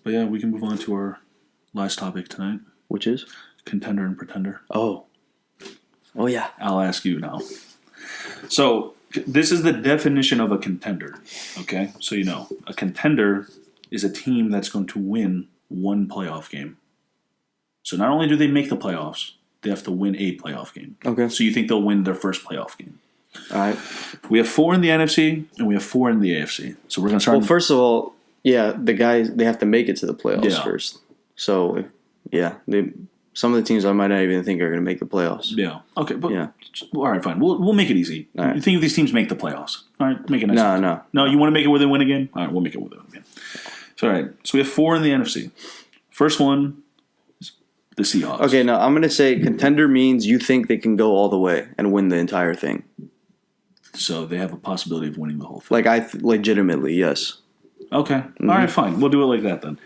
But yeah, we can move on to our last topic tonight. Which is? Contender and pretender. Oh, yeah. I'll ask you now. So this is the definition of a contender. Okay? So you know, a contender is a team that's going to win one playoff game. So not only do they make the playoffs, they have to win a playoff game. Okay. So you think they'll win their first playoff game. All right. We have 4 in the NFC, and we have 4 in the AFC. So we're going to start... Well, first of all, yeah, the guys, they have to make it to the playoffs first. So, yeah, some of the teams I might not even think are going to make the playoffs. Yeah. Okay. But, all right, fine. We'll make it easy. All right. You think if these teams make the playoffs? All right, make it nice. No. No, you want to make it where they win again? All right, we'll make it where they win again. So, all right. So we have 4 in the NFC. First one is the Seahawks. Okay, now I'm going to say contender means you think they can go all the way and win the entire thing. So they have a possibility of winning the whole thing. Like, legitimately, yes. Okay. Mm-hmm. All right, fine. We'll do it like that then.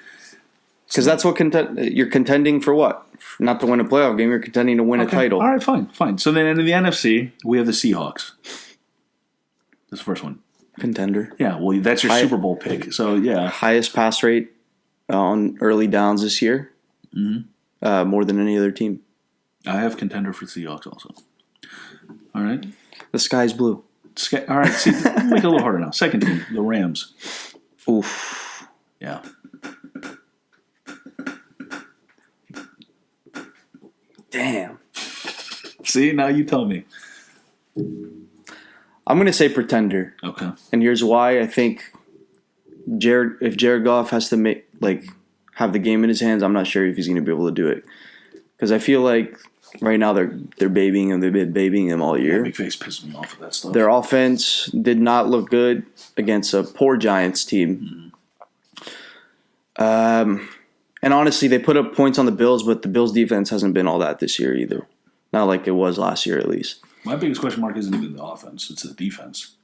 Because that's what you're contending for what? Not to win a playoff game. You're contending to win a title. All right, fine. So then in the NFC, we have the Seahawks. That's the first one. Contender. Yeah, well, that's your Super Bowl pick. So, yeah. Highest pass rate on early downs this year. Mm-hmm. More than any other team. I have contender for Seahawks also. All right. The sky's blue. All right, see, make it a little harder now. Second team, the Rams. Oof. Yeah. Damn. See, now you tell me. I'm going to say pretender. Okay. And here's why. I think if Jared Goff has to have the game in his hands, I'm not sure if he's going to be able to do it. Because I feel like right now they're babying him. They've been babying him all year. McVay's pissing me off with that stuff. Their offense did not look good against a poor Giants team. And honestly, they put up points on the Bills, but the Bills' defense hasn't been all that this year either. Not like it was last year, at least. My biggest question mark isn't even the offense; it's the defense.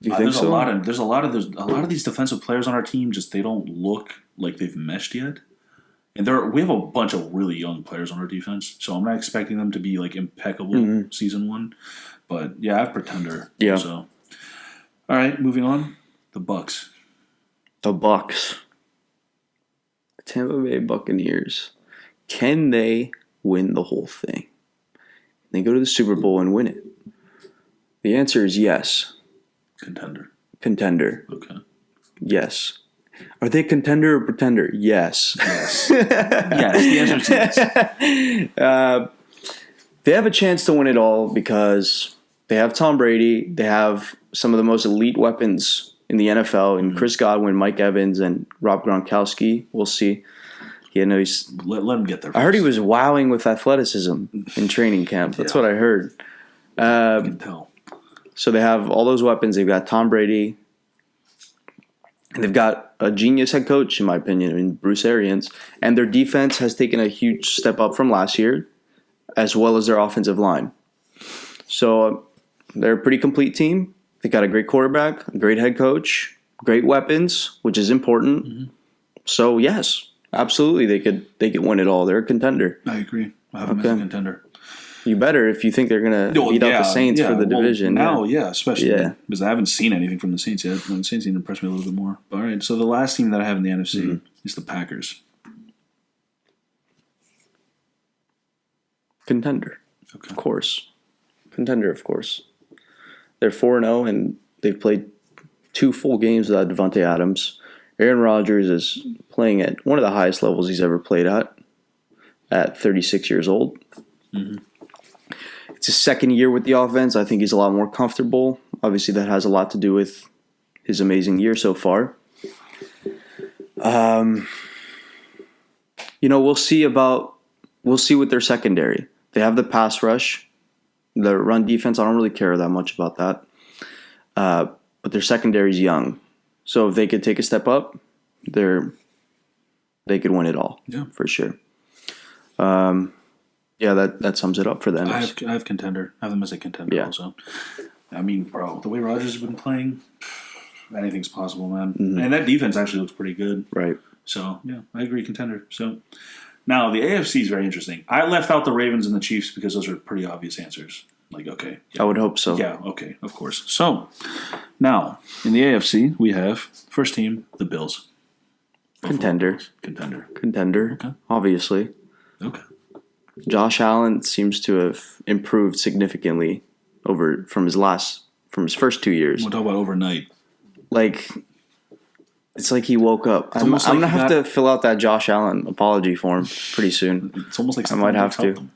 Do you think so? There's a lot of these defensive players on our team. Just they don't look like they've meshed yet. And we have a bunch of really young players on our defense, so I'm not expecting them to be like impeccable season 1. But yeah, I have pretender. Yeah. So, all right, moving on. The Bucks. The Bucks. The Tampa Bay Buccaneers. Can they win the whole thing? They go to the Super Bowl and win it. The answer is yes. Contender. Okay. Yes. Are they contender or pretender? Yes. Yes. Yes. The answer is yes. They have a chance to win it all because they have Tom Brady. They have some of the most elite weapons in the NFL, and Chris Godwin, Mike Evans, and Rob Gronkowski. We'll see. Yeah, no, let him get there first. I heard he was wowing with athleticism in training camp. That's what I heard. I can tell. So they have all those weapons. They've got Tom Brady. And they've got a genius head coach, in my opinion, in Bruce Arians. And their defense has taken a huge step up from last year, as well as their offensive line. So they're a pretty complete team. They got a great quarterback, a great head coach, great weapons, which is important. Mm-hmm. So yes, absolutely, they could win it all. They're a contender. I agree. I have them as a contender. You better if you think they're going to beat out the Saints for the division. Now, especially because I haven't seen anything from the Saints yet. The Saints need to impress me a little bit more. All right, so the last team that I have in the NFC is the Packers. Contender. Okay. Of course. Contender, of course. They're 4-0, and they've played 2 full games without Devontae Adams. Aaron Rodgers is playing at one of the highest levels he's ever played at 36 years old. Mm-hmm. It's his second year with the offense. I think he's a lot more comfortable. Obviously, that has a lot to do with his amazing year so far. We'll see with their secondary. They have the pass rush. The run defense, I don't really care that much about that. But their secondary is young. So if they could take a step up, they could win it all. Yeah. For sure. That sums it up for them. I have contender. I have them as a contender also. I mean, bro, the way Rodgers has been playing, anything's possible, man. Mm-hmm. And that defense actually looks pretty good. Right. So, yeah, I agree, contender. So, now, the AFC is very interesting. I left out the Ravens and the Chiefs because those are pretty obvious answers. Like, okay. Yeah. I would hope so. Yeah, okay, of course. So, now, in the AFC, we have, first team, the Bills. Contender. Contender. Okay. Obviously. Okay. Josh Allen seems to have improved significantly from his first 2 years. We'll talk about overnight. Like, it's like he woke up. I'm almost like gonna he have got- to fill out that Josh Allen apology form pretty soon. It's almost like I might have to.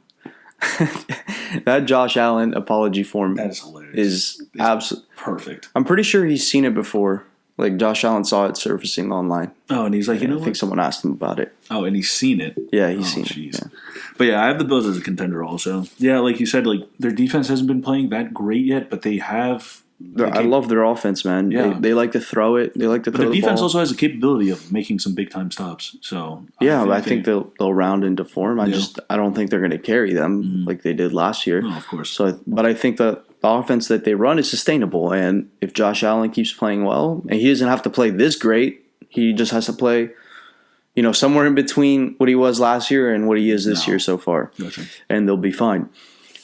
That Josh Allen apology form That is hilarious. is absolutely Perfect. I'm pretty sure he's seen it before. Like, Josh Allen saw it surfacing online. Oh, and he's like, you know I think what? someone asked him about it. Oh, and he's seen it. Yeah, he's seen Jeez. it. Yeah. But yeah, I have the Bills as a contender also. Yeah, like you said, like their defense hasn't been playing that great yet, but they have. I love their offense, man. Yeah. They like to throw it. They like to But throw their the defense ball. also has the capability of making some big time stops. So Yeah, I think they'll round into form. I don't think they're going to carry them like they did last year. No, of course. So, but I think that the offense that they run is sustainable, and if Josh Allen keeps playing well, and he doesn't have to play this great, he just has to play, somewhere in between what he was last year and what he is this year so far, Gotcha. and they'll be fine.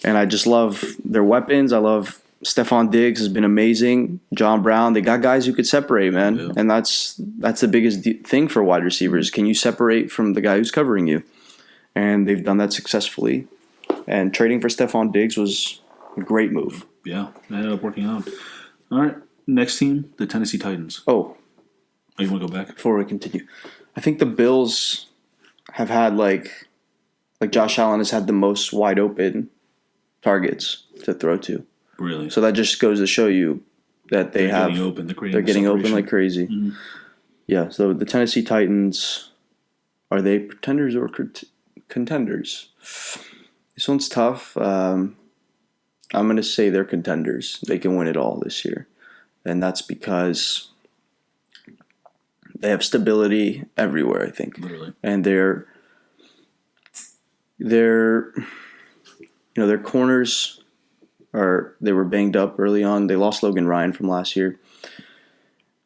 And I just love their weapons. I love Stephon Diggs has been amazing. John Brown, they got guys who could separate, man, Yeah. and that's the biggest thing for wide receivers. Can you separate from the guy who's covering you? And they've done that successfully. And trading for Stephon Diggs was a great move. Yeah, it ended up working out. All right, next team, the Tennessee Titans. Oh, You want to go back? before we continue, I think the Bills have had like Josh Allen has had the most wide open targets to throw to. Really? So that just goes to show you that They're getting open. they're getting open like crazy. Mhm. Yeah. So the Tennessee Titans, are they pretenders or contenders? This one's tough. I'm going to say they're contenders. They can win it all this year. And that's because they have stability everywhere, I think. Literally. And their corners they were banged up early on. They lost Logan Ryan from last year.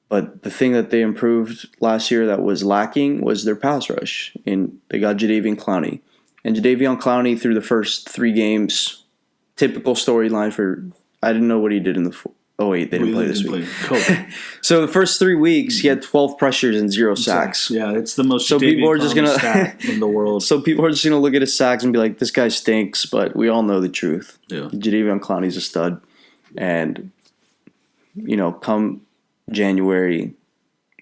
But the thing that they improved last year that was lacking was their pass rush. And they got Jadeveon Clowney. And Jadeveon Clowney through the first 3 games, typical storyline for I didn't know what he did in the they didn't play this week. So the first 3 weeks, he had 12 pressures and 0 sacks. Yeah, it's the most. So people are just gonna stat in the world. So people are just gonna look at his sacks and be like, "This guy stinks," but we all know the truth. Yeah. Jadeveon Clowney's a stud, and come January,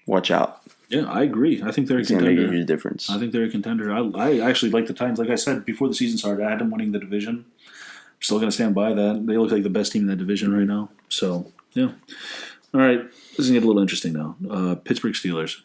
watch out. Yeah, I agree. I think they're a It's gonna make a contender. huge difference. I think they're a contender. I actually like the Titans. Like I said before the season started, I had them winning the division. Still going to stand by that. They look like the best team in that division right now. So, yeah. All right. This is going to get a little interesting now. Pittsburgh Steelers.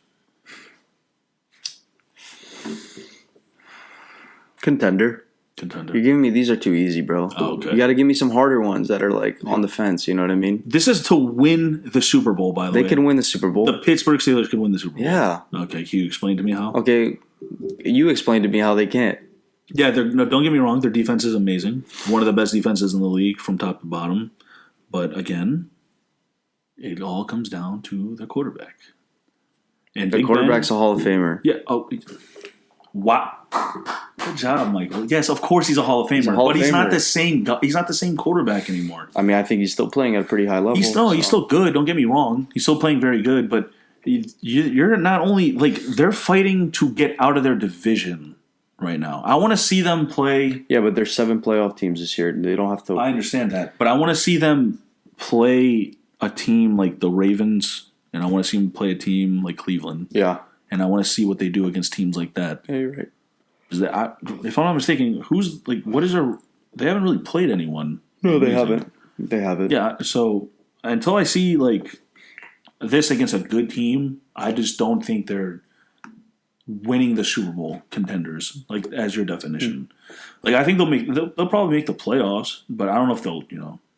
Contender. You're giving me these are too easy, bro. Oh, okay. You got to give me some harder ones that are like on the fence. You know what I mean? This is to win the Super Bowl, by the way. They can win the Super Bowl. The Pittsburgh Steelers can win the Super Bowl. Yeah. Okay, can you explain to me how? Okay, you explain to me how they can't. Yeah, don't get me wrong. Their defense is amazing. One of the best defenses in the league from top to bottom. But again, it all comes down to the quarterback. And The Big quarterback's Ben, a Hall of Famer. yeah. Oh, wow. Good job, Michael. Yes, of course he's a Hall of Famer, a Hall but of he's not Famer. the same. He's not the same quarterback anymore. I mean, I think he's still playing at a pretty high level. He's still good. Don't get me wrong. He's still playing very good, but you're not only like they're fighting to get out of their division right now. I want to see them play. Yeah, but there's 7 playoff teams this year. They don't have to. I understand that, but I want to see them play a team like the Ravens, and I want to see them play a team like Cleveland, Yeah. and I want to see what they do against teams like that. Yeah, you're right. If I'm not mistaken, what is their? They haven't really played anyone. No, they amazing. haven't. They haven't. Yeah, so until I see like this against a good team, I just don't think they're winning the Super Bowl contenders, like as your definition. Like I think they'll probably make the playoffs, but I don't know if they'll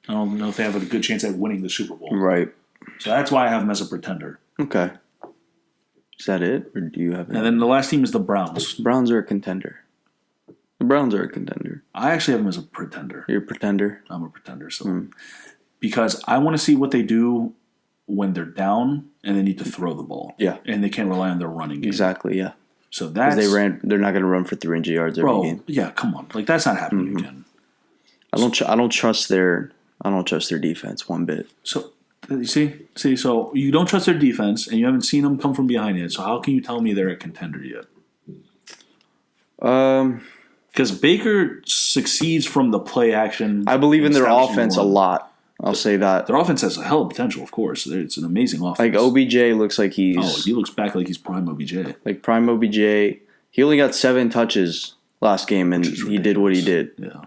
I don't know if they have a good chance at winning the Super Bowl. Right. So that's why I have them as a pretender. Okay. Is that it, or do you have it? And then the last team is the Browns. Browns are a contender. The Browns are a contender. I actually have them as a pretender. You're a pretender. I'm a pretender, so because I want to see what they do when they're down and they need to throw the ball. Yeah. And they can't rely on their running game. Exactly. Yeah. So that's They're not going to run for 300 yards every game. Yeah, come on. Like that's not happening again. I don't trust their defense one bit. So You see. So you don't trust their defense, and you haven't seen them come from behind yet. So how can you tell me they're a contender yet? Because Baker succeeds from the play action. I believe in their establishing offense a run. lot. I'll say that. Their offense has a hell of potential, of course. It's an amazing offense. Like OBJ looks like he looks back like he's prime OBJ. like prime OBJ. He only got 7 touches last game, and he did what he did. Yeah.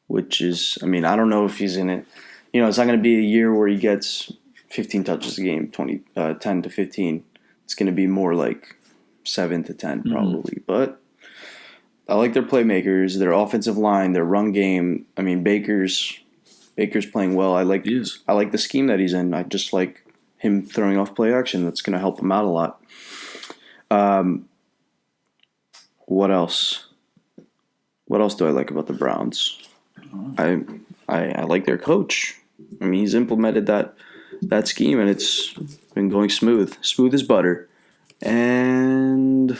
Which is, I mean, I don't know if he's in it. You know, it's not going to be a year where he gets 15 touches a game, 10 to 15. It's going to be more like 7 to 10 probably. But I like their playmakers, their offensive line, their run game. I mean, Baker's playing well. I like the scheme that he's in. I just like him throwing off play action. That's going to help him out a lot. What else? What else do I like about the Browns? I like their coach. I mean, he's implemented that scheme, and it's been going smooth as butter. And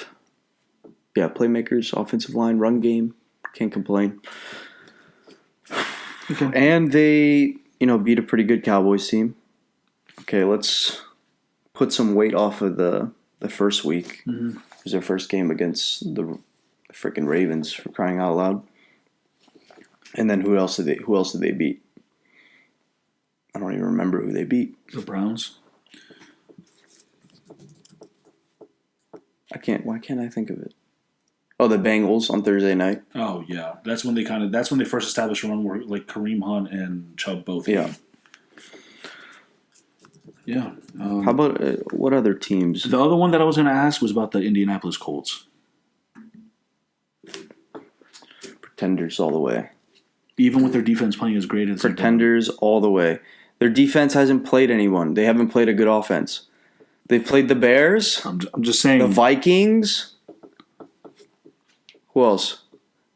yeah, playmakers, offensive line, run game, can't complain. Okay. And they, beat a pretty good Cowboys team. Okay, let's put some weight off of the first week. It was their first game against the freaking Ravens, for crying out loud. And then who else did they beat? I don't even remember who they beat. The Browns. Why can't I think of it? Oh, the Bengals on Thursday night. Oh yeah, that's when they first established a run where like Kareem Hunt and Chubb both. Yeah. Yeah. How about what other teams? The other one that I was going to ask was about the Indianapolis Colts. Pretenders all the way. Even with their defense playing as great as Pretenders all the way. Their defense hasn't played anyone. They haven't played a good offense. They've played the Bears. I'm just saying. The Vikings. Who else?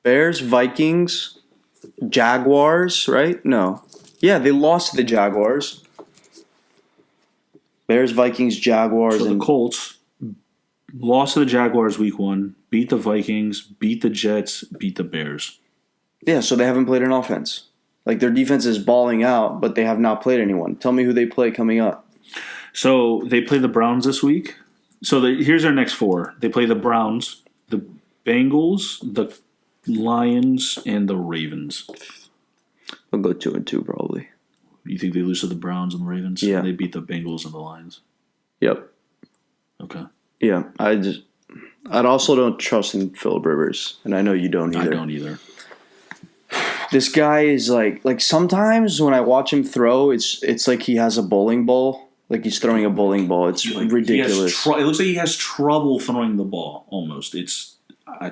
Bears, Vikings, Jaguars, right? No. Yeah, they lost to the Jaguars. Bears, Vikings, Jaguars. So the Colts lost to the Jaguars week 1, beat the Vikings, beat the Jets, beat the Bears. Yeah, so they haven't played an offense. Like, their defense is balling out, but they have not played anyone. Tell me who they play coming up. So they play the Browns this week. So here's their next 4. They play the Browns, the Bengals, the Lions, and the Ravens. They'll go 2-2 probably. You think they lose to the Browns and the Ravens? Yeah. They beat the Bengals and the Lions. Yep. Okay. Yeah, I also don't trust in Phillip Rivers, and I know you don't either. I don't either. This guy is like sometimes when I watch him throw, it's like he has a bowling ball. Like he's throwing a bowling ball. It's ridiculous. It looks like he has trouble throwing the ball. Almost. All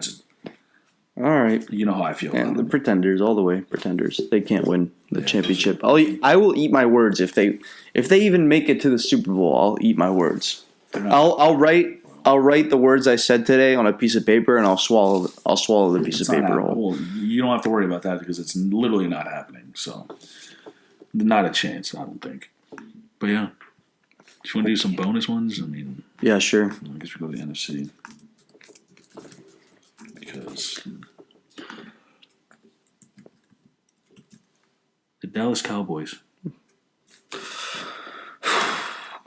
right. You know how I feel. And the Pretenders all the way. Pretenders. They can't win the championship. I will eat my words if they even make it to the Super Bowl. I'll eat my words. I'll write the words I said today on a piece of paper, and I'll swallow the piece of paper whole. Well, you don't have to worry about that because it's literally not happening. So, not a chance, I don't think. But yeah, if you want to do some bonus ones, I mean, yeah, sure. I guess we go to the NFC because the Dallas Cowboys.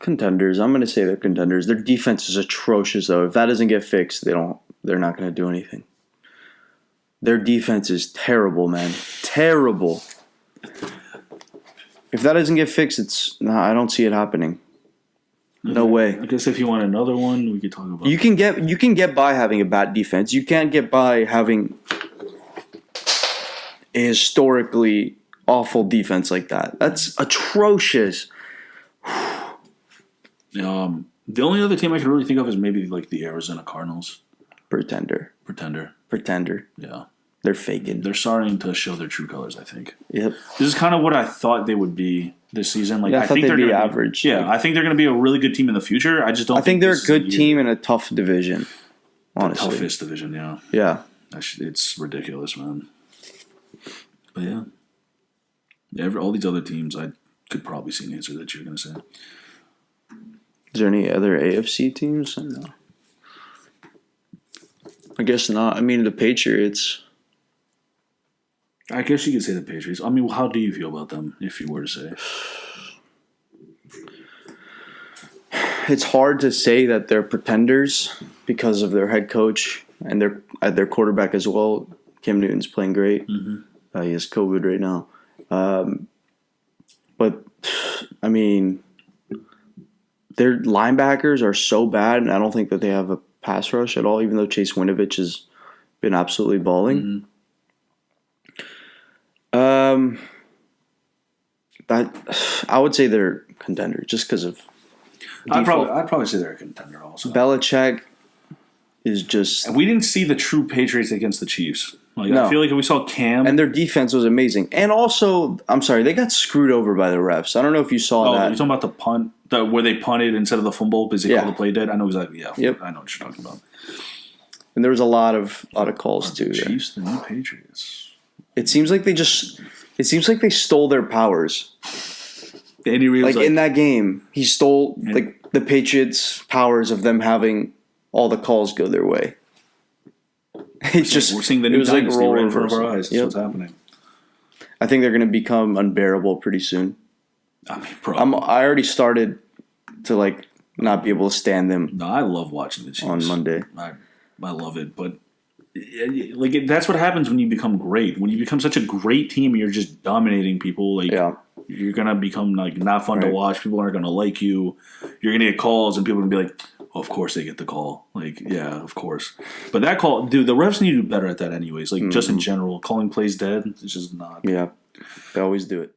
Contenders. I'm going to say they're contenders. Their defense is atrocious, though. If that doesn't get fixed, they're not going to do anything. Their defense is terrible, man. Terrible. If that doesn't get fixed, I don't see it happening. No way. I guess if you want another one, we could talk about. You can get by having a bad defense. You can't get by having a historically awful defense like that. That's atrocious. The only other team I can really think of is maybe like the Arizona Cardinals. Pretender. Yeah. They're faking. They're starting to show their true colors, I think. Yep. This is kind of what I thought they would be this season. Like, I thought think they'd they're be gonna average. I think they're going to be a really good team in the future. I just don't. I think they're a good the team in a tough division. Honestly, the toughest division. Yeah. Yeah. It's ridiculous, man. But yeah, all these other teams, I could probably see an answer that you're going to say. Is there any other AFC teams? No. I guess not. I mean, the Patriots. I guess you could say the Patriots. I mean, how do you feel about them, if you were to say? it's hard to say that they're pretenders because of their head coach and their quarterback as well. Cam Newton's playing great. He has COVID right now. But, I mean, their linebackers are so bad, and I don't think that they have a pass rush at all, even though Chase Winovich has been absolutely balling. I would say they're contenders just because of I'd probably say they're a contender also. Belichick is just... And we didn't see the true Patriots against the Chiefs. Like, No. I feel like if we saw Cam... And their defense was amazing. And also, I'm sorry, they got screwed over by the refs. I don't know if you saw that. You're talking about the punt, where they punted instead of the fumble because they called the play dead? I know exactly, Yep. I know what you're talking about. And there was a lot of calls too. The There. Chiefs, the new Patriots. It seems like they stole their powers. Andy Reid was Like in that game, he stole like the Patriots' powers of them having all the calls go their way. It's just we're seeing the new dynasty right in front of our eyes. That's Yep. what's happening. I think they're going to become unbearable pretty soon. I mean, probably. I already started to like not be able to stand them No, I love watching the Chiefs on Monday. I love it, but like that's what happens when you become great. When you become such a great team, and you're just dominating people. Like you're gonna become like not fun to watch. People aren't gonna like you. You're gonna get calls, and people are gonna be like, "Oh, of course they get the call." Like, yeah, of course. But that call, dude, the refs need to do better at that, anyways. Like just in general, calling plays dead. It's just not. Yeah, they always do it.